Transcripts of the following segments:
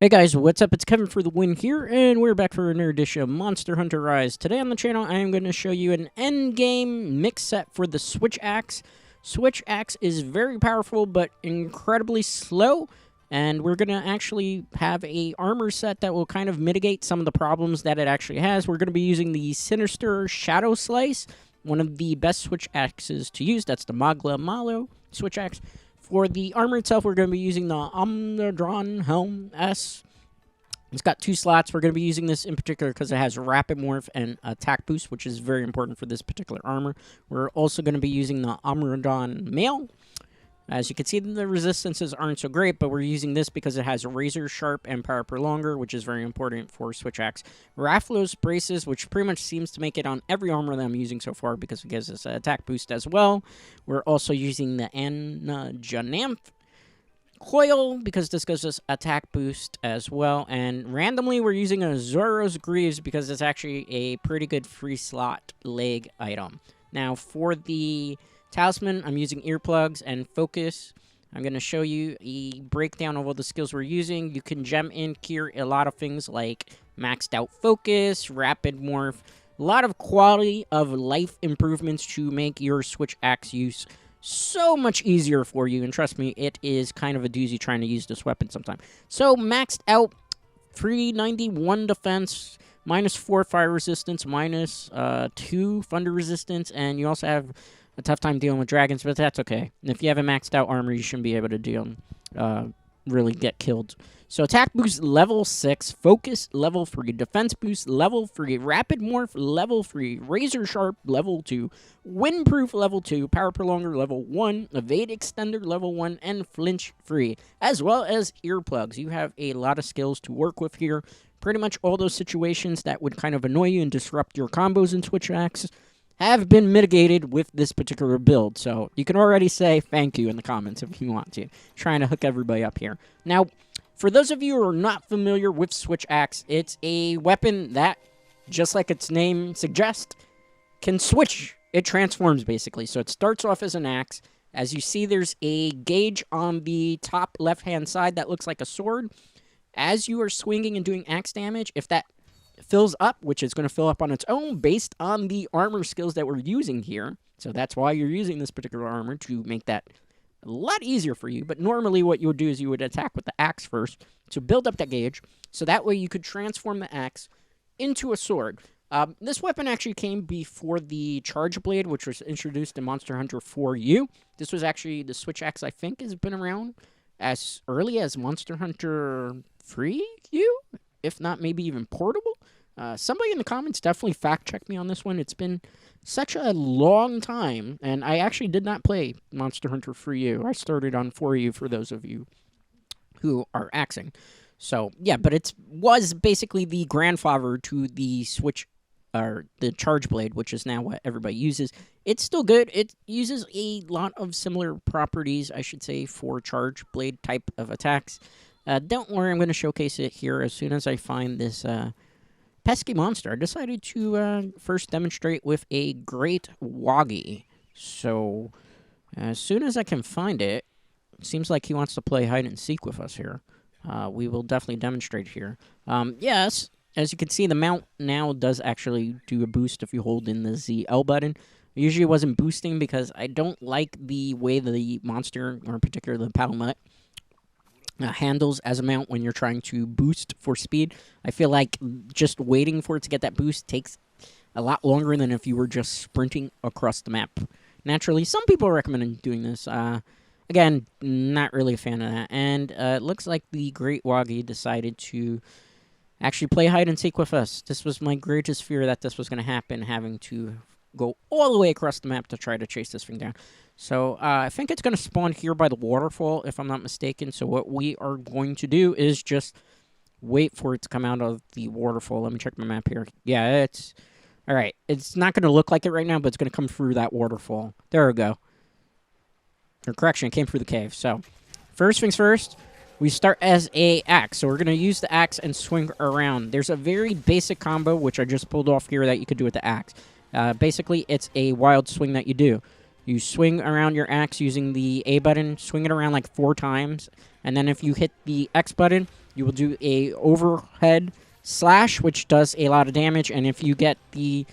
Hey guys, what's up? It's Kevin for the win here, and we're back for another edition of Monster Hunter Rise. Today on the channel, I am going to show you an endgame mix set for the Switch Axe. Switch Axe is very powerful, but incredibly slow, and we're going to actually have a armor set that will kind of mitigate some of the problems that it actually has. We're going to be using the Sinister Shadow Slice, one of the best Switch Axes to use. That's the Magla Malo Switch Axe. For the armor itself, we're going to be using the Omnidron Helm S. It's got 2 slots. We're going to be using this in particular because it has Rapid Morph and Attack Boost, which is very important for this particular armor. We're also going to be using the Omnidron Mail. As you can see, the resistances aren't so great, but we're using this because it has Razor Sharp and Power Per Longer, which is very important for Switch Axe. Raphlos Braces, which pretty much seems to make it on every armor that I'm using so far because it gives us an attack boost as well. We're also using the Janamth Coil because this gives us attack boost as well. And randomly, we're using a Zoro's Greaves because it's actually a pretty good free slot leg item. Now, for the Talisman, I'm using earplugs and focus. I'm going to show you a breakdown of all the skills we're using. You can gem in here a lot of things like maxed out focus, rapid morph, a lot of quality of life improvements to make your Switch Axe use so much easier for you. And trust me, it is kind of a doozy trying to use this weapon sometime. So maxed out 391 defense, -4 fire resistance, -2 thunder resistance, and you also have a tough time dealing with dragons, but that's okay. And if you have a maxed out armor, you shouldn't be able to really get killed. So attack boost level 6, focus level 3, defense boost level 3, rapid morph level 3, razor sharp level 2, windproof level 2, power prolonger level 1, evade extender level 1, and flinch free, as well as earplugs. You have a lot of skills to work with here. Pretty much all those situations that would kind of annoy you and disrupt your combos in Switch Axe have been mitigated with this particular build. So you can already say thank you in the comments if you want to. Trying to hook everybody up here. Now, for those of you who are not familiar with Switch Axe, it's a weapon that, just like its name suggests, can switch. It transforms, basically. So it starts off as an axe. As you see, there's a gauge on the top left-hand side that looks like a sword. As you are swinging and doing axe damage, if that fills up, which is going to fill up on its own based on the armor skills that we're using here. So that's why you're using this particular armor, to make that a lot easier for you. But normally what you would do is you would attack with the axe first to build up that gauge, so that way you could transform the axe into a sword. This weapon actually came before the Charge Blade, which was introduced in Monster Hunter 4U. This was actually the Switch Axe, I think, has been around as early as Monster Hunter 3U, if not maybe even Portable. Somebody in the comments definitely fact-check me on this one. It's been such a long time, and I actually did not play Monster Hunter 3U. I started on 4U for those of you who are axing. So, yeah, but it was basically the grandfather to the Switch, or the Charge Blade, which is now what everybody uses. It's still good. It uses a lot of similar properties, I should say, for Charge Blade type of attacks. Don't worry, I'm going to showcase it here as soon as I find this pesky monster. I decided to first demonstrate with a Great Woggy. So, as soon as I can find it, it seems like he wants to play hide and seek with us here. We will definitely demonstrate here. Yes, as you can see, the mount now does actually do a boost if you hold in the ZL button. Usually it wasn't boosting because I don't like the way the monster, or in particular the Palmet, handles as a mount when you're trying to boost for speed. I feel like just waiting for it to get that boost takes a lot longer than if you were just sprinting across the map. Naturally, some people recommend doing this. Again, not really a fan of that. And it looks like the Great Woggy decided to actually play hide and seek with us. This was my greatest fear, that this was going to happen, having to go all the way across the map to try to chase this thing down. So, I think it's going to spawn here by the waterfall, if I'm not mistaken. So what we are going to do is just wait for it to come out of the waterfall. Let me check my map here. Yeah, it's... Alright, it's not going to look like it right now, but it's going to come through that waterfall. There we go. Or correction, it came through the cave. So, first things first, we start as a axe. So we're going to use the axe and swing around. There's a very basic combo, which I just pulled off here, that you could do with the axe. Basically, it's a wild swing that you do. You swing around your axe using the A button, swing it around like 4 times, and then if you hit the X button, you will do a overhead slash, which does a lot of damage, and if you get the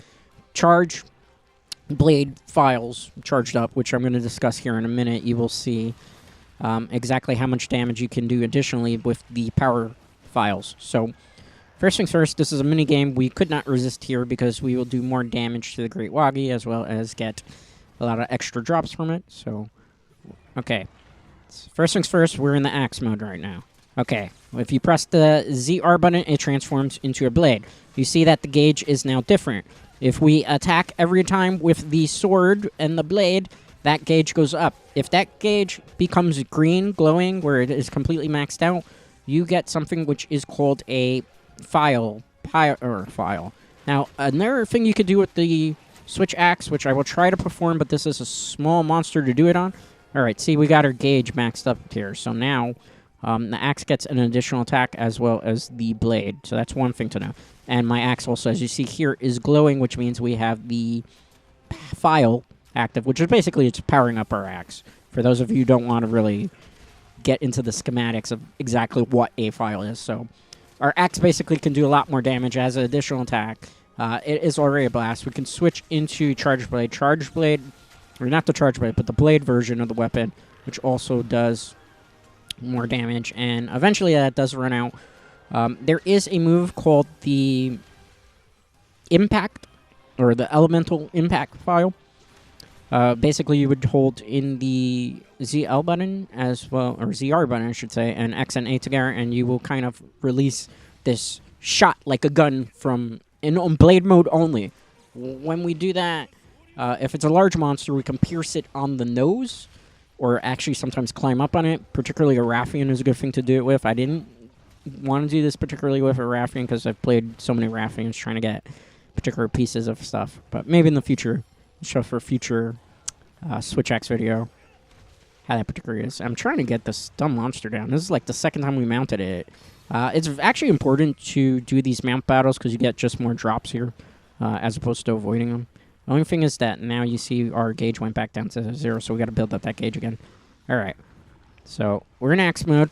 charge blade files charged up, which I'm going to discuss here in a minute, you will see exactly how much damage you can do additionally with the power files. So first things first, this is a mini game. We could not resist here because we will do more damage to the Great Wagi as well as get a lot of extra drops from it. So, okay. First things first, we're in the axe mode right now. Okay, if you press the ZR button, it transforms into a blade. You see that the gauge is now different. If we attack every time with the sword and the blade, that gauge goes up. If that gauge becomes green, glowing, where it is completely maxed out, you get something which is called a file. Now, another thing you could do with the switch axe, which I will try to perform, but this is a small monster to do it on. Alright, see, we got our gauge maxed up here. So now, the axe gets an additional attack as well as the blade. So that's one thing to know. And my axe also, as you see here, is glowing, which means we have the file active, which is basically it's powering up our axe. For those of you who don't want to really get into the schematics of exactly what a file is. So our axe basically can do a lot more damage as an additional attack. It is already a blast. We can switch into Charge Blade. Charge Blade, or not the Charge Blade, but the blade version of the weapon, which also does more damage. And eventually that does run out. There is a move called the Impact, or the Elemental Impact file. Basically, you would hold in the ZL button as well, or ZR button, I should say, and X and A together, and you will kind of release this shot like a gun from in blade mode only. When we do that, if it's a large monster, we can pierce it on the nose, or actually sometimes climb up on it. Particularly a Raffian is a good thing to do it with. I didn't want to do this particularly with a Raffian because I've played so many Raffians trying to get particular pieces of stuff. But maybe in the future, show for a future Switch Axe video how that particularly is. I'm trying to get this dumb monster down. This is like the second time we mounted it. It's actually important to do these mount battles because you get just more drops here as opposed to avoiding them. The only thing is that now you see our gauge went back down to 0, so we got to build up that gauge again. Alright, so we're in axe mode.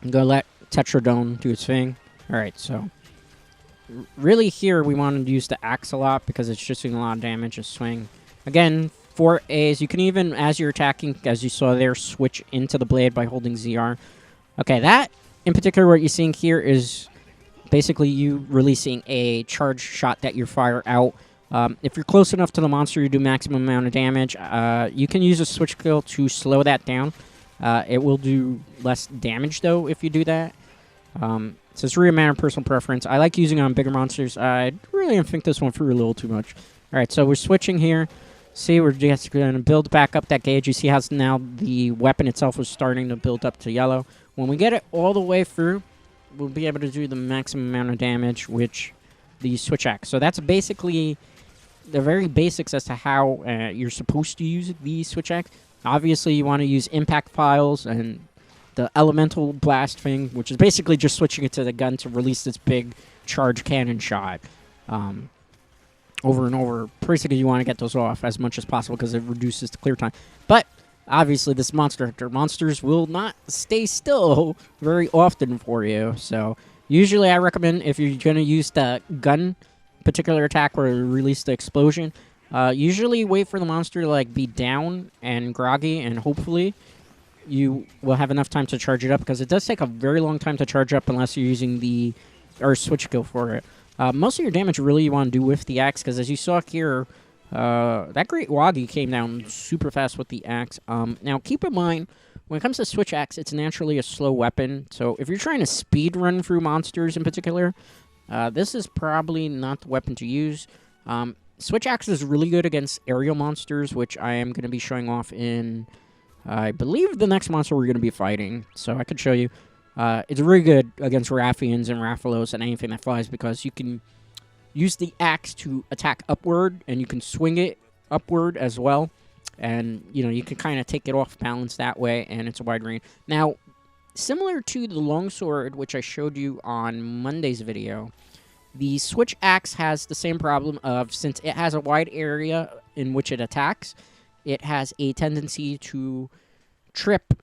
I'm going to let Tetradome do its thing. Alright, so really here we want to use the axe a lot because it's just doing a lot of damage, a swing. Again, for A's, you can even, as you're attacking, as you saw there, switch into the blade by holding ZR. Okay, that in particular, what you're seeing here is basically you releasing a charge shot that you fire out. If you're close enough to the monster, you do maximum amount of damage. You can use a switch skill to slow that down. It will do less damage, though, if you do that. So it's really a matter of personal preference. I like using it on bigger monsters. I really think this one through a little too much. Alright, so we're switching here. See, we're just going to build back up that gauge. You see how now the weapon itself is starting to build up to yellow. When we get it all the way through, we'll be able to do the maximum amount of damage, which the switch axe. So that's basically the very basics as to how you're supposed to use the switch axe. Obviously, you want to use impact files and the elemental blast thing, which is basically just switching it to the gun to release this big charge cannon shot. Over and over. Basically, you want to get those off as much as possible because it reduces the clear time. But obviously, this monster hunter monsters will not stay still very often for you. So usually, I recommend if you're going to use the gun particular attack or release the explosion, usually wait for the monster to like be down and groggy, and hopefully you will have enough time to charge it up because it does take a very long time to charge up unless you're using the switch skill for it. Most of your damage really you want to do with the axe, because as you saw here, that Great Wagi came down super fast with the axe. Now, keep in mind, when it comes to switch axe, it's naturally a slow weapon. So if you're trying to speed run through monsters in particular, this is probably not the weapon to use. Switch axe is really good against aerial monsters, which I am going to be showing off in, I believe, the next monster we're going to be fighting. So I could show you. It's really good against Raffians and Raffalos and anything that flies because you can use the axe to attack upward and you can swing it upward as well. And, you know, you can kind of take it off balance that way, and it's a wide range. Now, similar to the longsword, which I showed you on Monday's video, the switch axe has the same problem of, since it has a wide area in which it attacks, it has a tendency to trip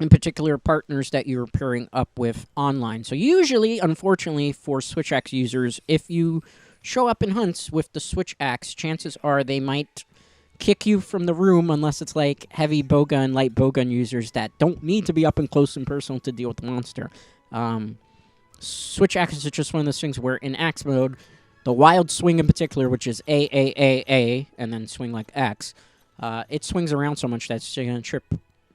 in particular partners that you're pairing up with online. So usually, unfortunately, for Switch Axe users, if you show up in hunts with the Switch Axe, chances are they might kick you from the room unless it's like heavy bowgun, light bowgun users that don't need to be up and close and personal to deal with the monster. Switch Axe is just one of those things where in Axe mode, the wild swing in particular, which is A, and then swing like X, it swings around so much that it's going to trip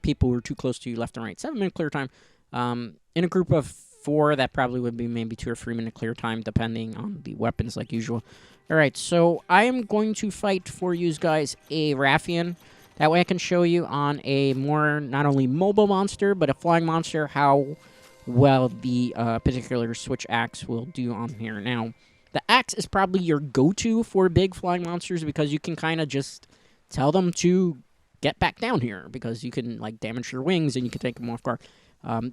people who are too close to you left and right. 7-minute clear time. In a group of 4, that probably would be maybe 2 or 3 minute clear time, depending on the weapons, like usual. All right, so I am going to fight for you guys a Raffian. That way I can show you on a more not only mobile monster, but a flying monster, how well the particular Switch Axe will do on here. Now, the Axe is probably your go-to for big flying monsters because you can kind of just tell them to get back down here because you can like damage their wings and you can take them off guard.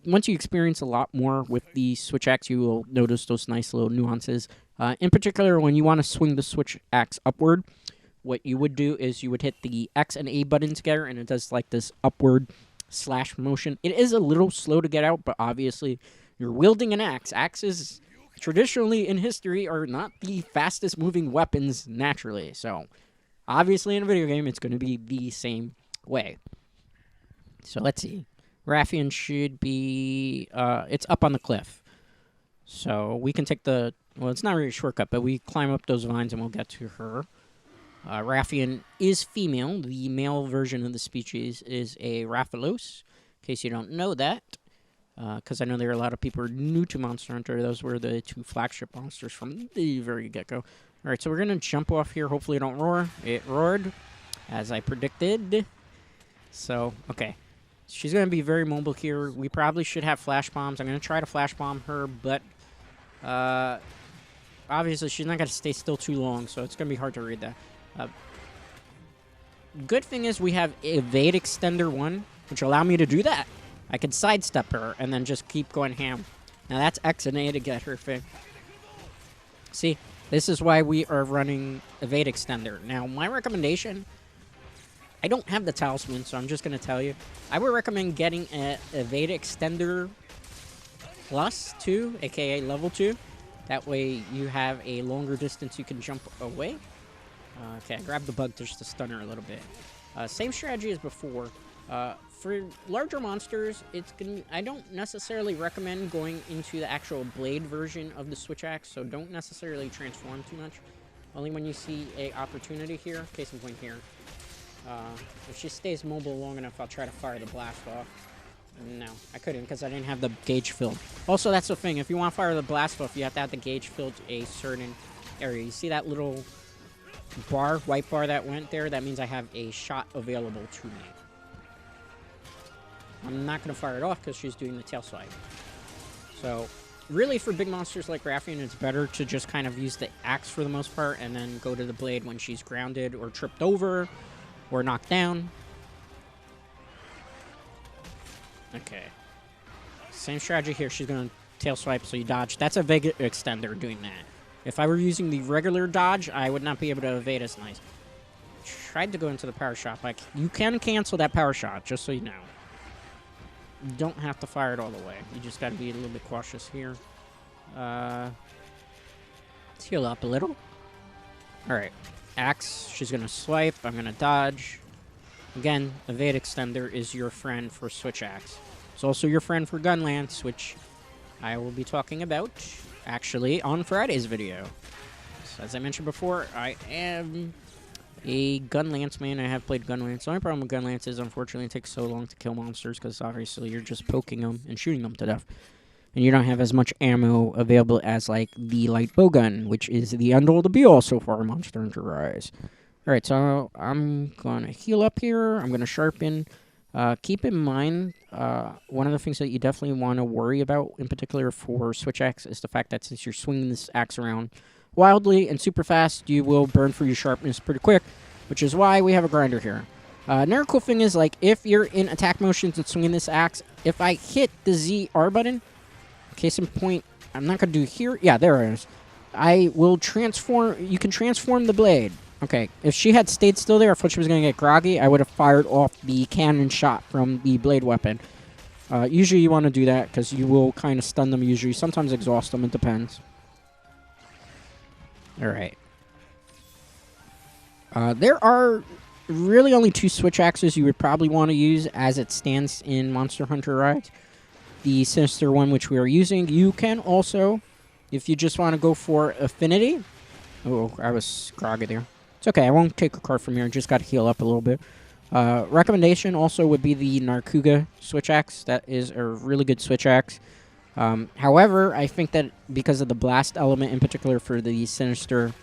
Once you experience a lot more with the Switch Axe, you will notice those nice little nuances. In particular, when you want to swing the Switch Axe upward, what you would do is you would hit the X and A button together, and it does like this upward slash motion. It is a little slow to get out, but obviously you're wielding an axe. Axes, traditionally in history, are not the fastest moving weapons naturally. So obviously in a video game, it's going to be the same way. So let's see. Raffian should be, it's up on the cliff. So we can take the, well, it's not really a shortcut, but we climb up those vines and we'll get to her. Raffian is female. The male version of the species is a Rathalos, in case you don't know that. Because I know there are a lot of people who are new to Monster Hunter. Those were the 2 flagship monsters from the very get-go. Alright, so we're going to jump off here. Hopefully it don't roar. It roared, as I predicted. So, okay. She's going to be very mobile here. We probably should have flash bombs. I'm going to try to flash bomb her, but obviously she's not going to stay still too long, so it's going to be hard to read that. Good thing is we have Evade Extender 1, which will allow me to do that. I can sidestep her and then just keep going ham. Now that's X and A to get her thing. See, this is why we are running Evade Extender. Now, my recommendation, I don't have the talisman, so I'm just going to tell you. I would recommend getting an Evade Extender Plus 2, aka level 2. That way you have a longer distance you can jump away. Okay, I grabbed the bug just to stun her a little bit. Same strategy as before. For larger monsters, I don't necessarily recommend going into the actual blade version of the Switch Axe, so don't necessarily transform too much. Only when you see an opportunity here. Case in point here. If she stays mobile long enough, I'll try to fire the blast off. No, I couldn't because I didn't have the gauge filled. Also, that's the thing. If you want to fire the blast off, you have to have the gauge filled a certain area. You see that little bar, white bar that went there? That means I have a shot available to me. I'm not going to fire it off because she's doing the tail swipe. So, really for big monsters like Raffian, it's better to just kind of use the axe for the most part and then go to the blade when she's grounded or tripped over or knocked down. Okay. Same strategy here. She's going to tail swipe, so you dodge. That's a Vega Extender doing that. If I were using the regular dodge, I would not be able to evade as nice. Tried to go into the power shot. Like, you can cancel that power shot, just so you know. You don't have to fire it all the way. You just got to be a little bit cautious here. Let's heal up a little. Alright. Axe. She's going to swipe. I'm going to dodge. Again, Evade Extender is your friend for Switch Axe. It's also your friend for Gun Lance, which I will be talking about, actually, on Friday's video. So, as I mentioned before, I am a Gun Lance man. I have played Gun Lance. The only problem with Gun Lance is, unfortunately, it takes so long to kill monsters, because obviously you're just poking them and shooting them to death. And you don't have as much ammo available as, like, the light bowgun, which is the end-all to be-all so far, Monster Hunter Rise. Alright, so I'm going to heal up here. I'm going to sharpen. Keep in mind, one of the things that you definitely want to worry about, in particular for Switch Axe, is the fact that since you're swinging this axe around wildly and super fast, you will burn through your sharpness pretty quick, which is why we have a grinder here. Another cool thing is, like, if you're in attack motions and swinging this axe, if I hit the ZR button, case in point, I'm not going to do here. Yeah, there it is. I will transform. You can transform the blade. Okay, if she had stayed still there, I thought she was going to get groggy, I would have fired off the cannon shot from the blade weapon. Usually you want to do that because you will kind of stun them usually. Sometimes exhaust them. It depends. Alright. There are really only 2 switch axes you would probably want to use as it stands in Monster Hunter Rise. The Sinister one, which we are using. You can also, if you just want to go for affinity. Oh, I was groggy there. It's okay. I won't take a card from here. I just got to heal up a little bit. Recommendation also would be the Narkuga switch axe. That is a really good switch axe. However, I think that because of the blast element, in particular for the Sinister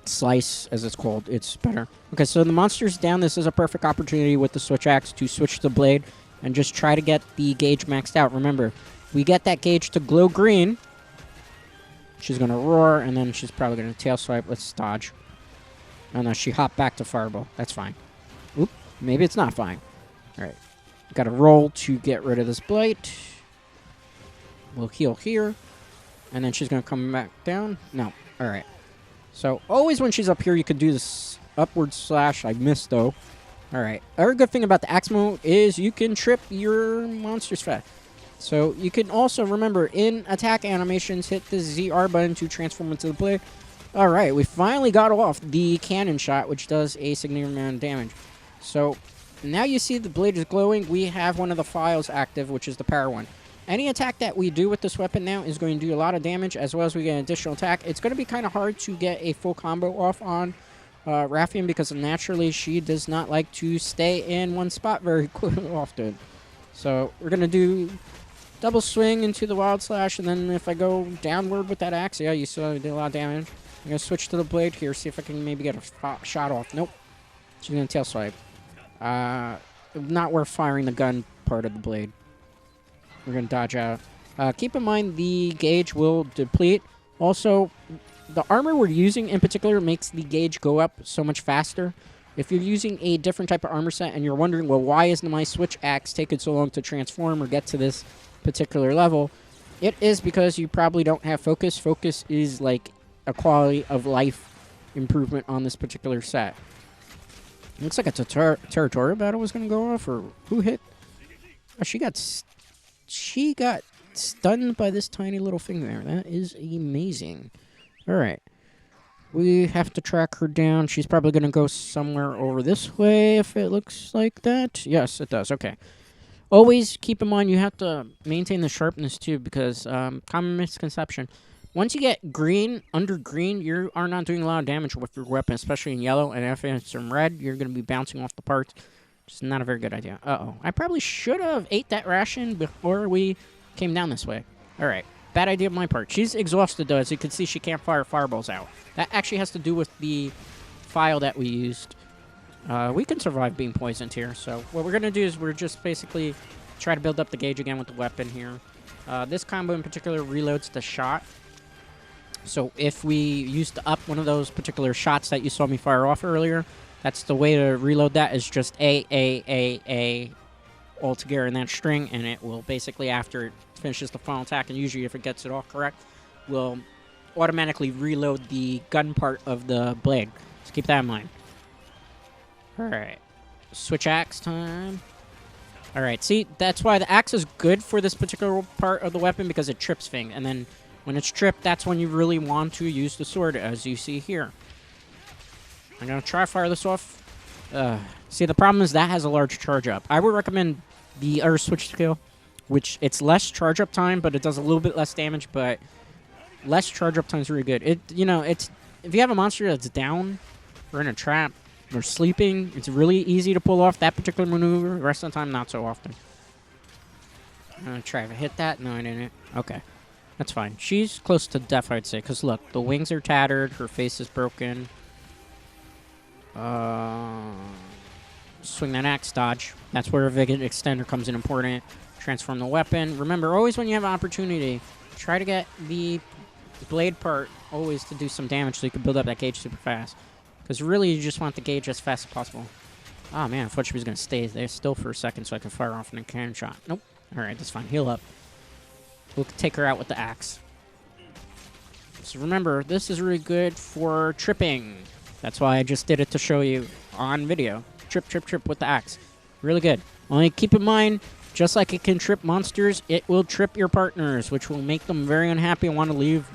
Slice, as it's called, it's better. Okay, so the monster's down. This is a perfect opportunity with the switch axe to switch the blade and just try to get the gauge maxed out. Remember, we get that gauge to glow green. She's going to roar, and then she's probably going to tail swipe. Let's dodge. Oh, no, she hopped back to Fireball. That's fine. Oop, maybe it's not fine. All right. Got to roll to get rid of this blight. We'll heal here. And then she's going to come back down. No. All right. So, always when she's up here, you could do this upward slash. I missed, though. All right. Other good thing about the axe mode is you can trip your monsters fast. So, you can also, remember, in attack animations, hit the ZR button to transform into the blade. All right. We finally got off the cannon shot, which does a significant amount of damage. So, now you see the blade is glowing. We have one of the files active, which is the power one. Any attack that we do with this weapon now is going to do a lot of damage, as well as we get an additional attack. It's going to be kind of hard to get a full combo off on Raffian, because naturally she does not like to stay in one spot very often. So we're going to do double swing into the wild slash, and then if I go downward with that axe, yeah, you saw I did a lot of damage. I'm going to switch to the blade here, see if I can maybe get a shot off. Nope. She's going to tail swipe. Not worth firing the gun part of the blade. We're going to dodge out. Keep in mind the gauge will deplete. Also, the armor we're using in particular makes the gauge go up so much faster. If you're using a different type of armor set and you're wondering, well, why isn't my switch axe taking so long to transform or get to this particular level, it is because you probably don't have focus. Focus is like a quality of life improvement on this particular set. Looks like a territorial battle was going to go off, or who hit? Oh, she got stunned by this tiny little thing there. That is amazing. All right. We have to track her down. She's probably going to go somewhere over this way if it looks like that. Yes, it does. Okay. Always keep in mind you have to maintain the sharpness too, because common misconception. Once you get green, under green, you are not doing a lot of damage with your weapon, especially in yellow. And if it's in red, you're going to be bouncing off the parts. It's not a very good idea. Uh-oh. I probably should have ate that ration before we came down this way. All right. Bad idea on my part. She's exhausted, though. As you can see, she can't fire fireballs out. That actually has to do with the file that we used. We can survive being poisoned here. So what we're going to do is we're just basically try to build up the gauge again with the weapon here. This combo in particular reloads the shot. So if we used up one of those particular shots that you saw me fire off earlier, that's the way to reload that, is just A all together in that string, and it will basically, after it finishes the final attack, and usually if it gets it all correct, will automatically reload the gun part of the blade. So keep that in mind. Alright. Switch axe time. Alright, see, that's why the axe is good for this particular part of the weapon, because it trips things, and then when it's tripped, that's when you really want to use the sword, as you see here. I'm going to try to fire this off. See, the problem is that has a large charge up. I would recommend the other switch skill, which it's less charge up time, but it does a little bit less damage, but less charge up time is really good. It's if you have a monster that's down or in a trap or sleeping, it's really easy to pull off that particular maneuver. The rest of the time, not so often. I'm going to try to hit that. No, I didn't. Okay. That's fine. She's close to death, I'd say, because look, the wings are tattered, her face is broken. Swing that axe, dodge. That's where a Vigor Extender comes in important. Transform the weapon. Remember, always when you have an opportunity, try to get the blade part always to do some damage so you can build up that gauge super fast. Because really, you just want the gauge as fast as possible. Oh man, I thought she was going to stay there still for a second so I could fire off a cannon shot. Nope. Alright, that's fine. Heal up. We'll take her out with the axe. So remember, this is really good for tripping. That's why I just did it to show you on video. Trip, trip, trip with the axe. Really good. Only keep in mind, Just like it can trip monsters, it will trip your partners, which will make them very unhappy and want to leave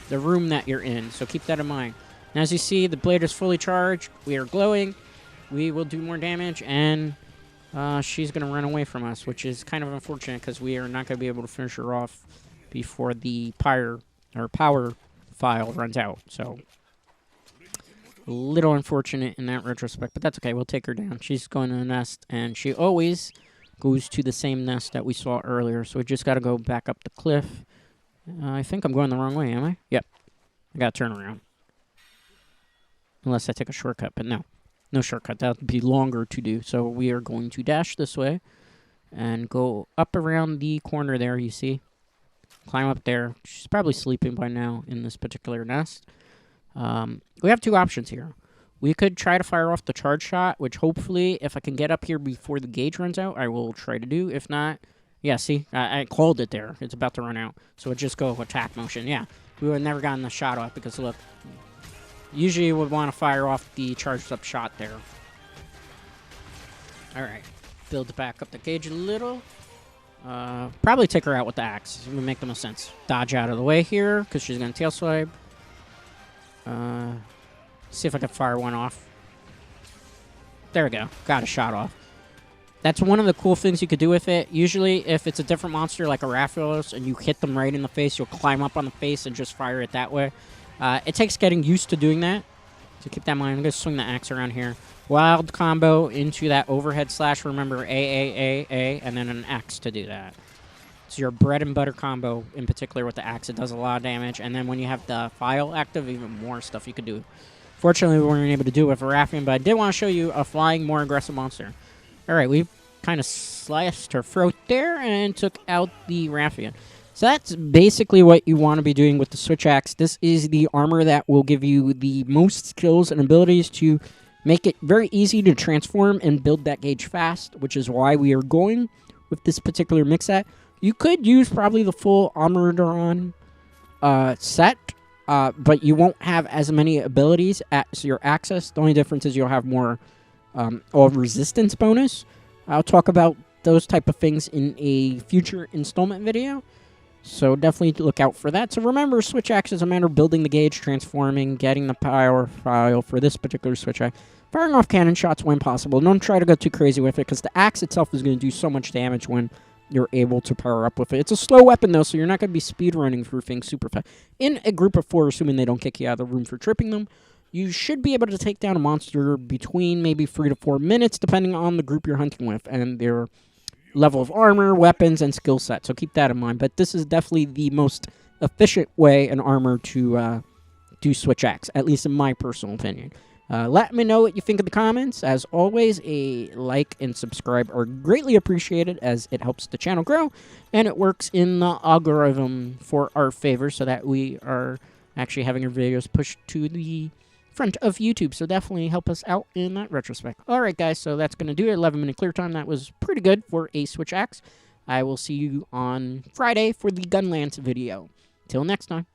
the room that you're in. So keep that in mind. And as you see, the blade is fully charged. We are glowing. We will do more damage, and she's going to run away from us, which is kind of unfortunate because we are not going to be able to finish her off before the power file runs out. So a little unfortunate in that retrospect, but that's okay. We'll take her down. She's going to the nest, and she always goes to the same nest that we saw earlier. So we just got to go back up the cliff. I think I'm going the wrong way, am I? Yep. I got to turn around. Unless I take a shortcut, but no. No shortcut. That would be longer to do. So we are going to dash this way and go up around the corner there, you see. Climb up there. She's probably sleeping by now in this particular nest. We have two options here. We could try to fire off the charge shot, which hopefully, if I can get up here before the gauge runs out, I will try to do. If not, yeah, see, I called it there. It's about to run out. So it just go attack motion. Yeah, we would have never gotten the shot off because, look, usually you would want to fire off the charged up shot there. All right, build back up the gauge a little. Probably take her out with the axe. It would make the most sense. Dodge out of the way here because she's going to tail swipe. See if I can fire one off. There we go. Got a shot off. That's one of the cool things you could do with it. Usually, if it's a different monster like a Raphaelos and you hit them right in the face, you'll climb up on the face and just fire it that way. It takes getting used to doing that. So keep that in mind. I'm going to swing the axe around here. Wild combo into that overhead slash. Remember, A, and then an axe to do that. It's your bread and butter combo, in particular with the axe. It does a lot of damage. And then when you have the file active, even more stuff you could do. Fortunately, we weren't able to do it with a Raphian, but I did want to show you a flying, more aggressive monster. All right, we kind of sliced her throat there and took out the Raphian. So that's basically what you want to be doing with the Switch Axe. This is the armor that will give you the most skills and abilities to make it very easy to transform and build that gauge fast, which is why we are going with this particular mix set. You could use probably the full Armoredon set, but you won't have as many abilities as your Axis. The only difference is you'll have more all resistance bonus. I'll talk about those type of things in a future installment video. So definitely look out for that. So remember, Switch Axe is a matter of building the gauge, transforming, getting the power file for this particular Switch Axe, firing off cannon shots when possible. Don't try to go too crazy with it because the axe itself is going to do so much damage when you're able to power up with it. It's a slow weapon, though, so you're not going to be speedrunning through things super fast. In a group of 4, assuming they don't kick you out of the room for tripping them, you should be able to take down a monster between maybe 3 to 4 minutes, depending on the group you're hunting with and their level of armor, weapons, and skill set. So keep that in mind. But this is definitely the most efficient way and armor to do Switch Axe, at least in my personal opinion. Let me know what you think in the comments. As always, a like and subscribe are greatly appreciated as it helps the channel grow, and it works in the algorithm for our favor so that we are actually having our videos pushed to the front of YouTube. So definitely help us out in that retrospect. All right, guys, so that's going to do it. 11-minute clear time. That was pretty good for a Switch Axe. I will see you on Friday for the Gunlance video. Till next time.